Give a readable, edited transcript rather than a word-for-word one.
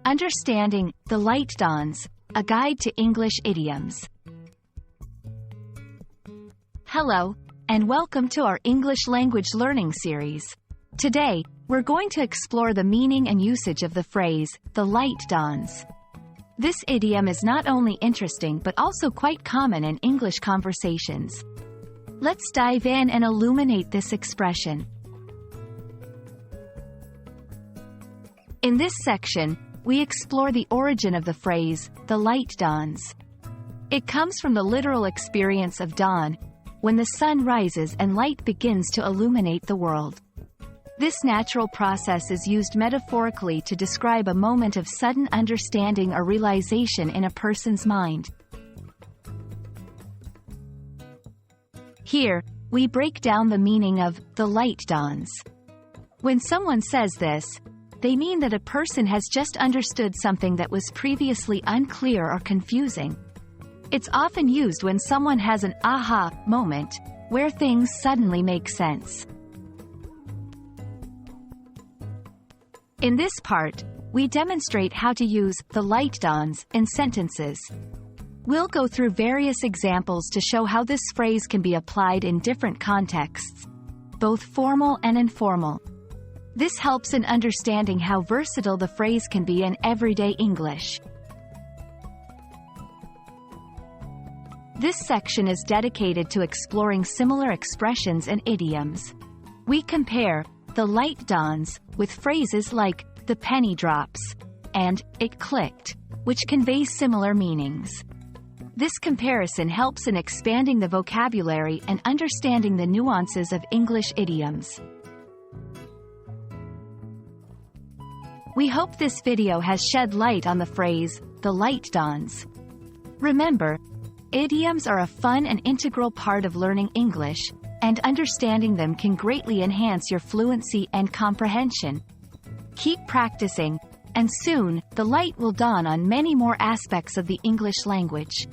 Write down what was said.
Understanding the Light Dawns, a guide to English idioms. Hello, and welcome to our English language learning series. Today, we're going to explore the meaning and usage of the phrase, the light dawns. This idiom is not only interesting but also quite common in English conversations. Let's dive in and illuminate this expression. In this section, we explore the origin of the phrase, the light dawns. It comes from the literal experience of dawn, when the sun rises and light begins to illuminate the world. This natural process is used metaphorically to describe a moment of sudden understanding or realization in a person's mind. Here, we break down the meaning of the light dawns. When someone says this, they mean that a person has just understood something that was previously unclear or confusing. It's often used when someone has an aha moment, where things suddenly make sense. In this part, we demonstrate how to use the light dawns in sentences. We'll go through various examples to show how this phrase can be applied in different contexts, both formal and informal. This helps in understanding how versatile the phrase can be in everyday English. This section is dedicated to exploring similar expressions and idioms. We compare the light dawns with phrases like the penny drops and it clicked, which convey similar meanings. This comparison helps in expanding the vocabulary and understanding the nuances of English idioms. We hope this video has shed light on the phrase, the light dawns. Remember, idioms are a fun and integral part of learning English, and understanding them can greatly enhance your fluency and comprehension. Keep practicing, and soon, the light will dawn on many more aspects of the English language.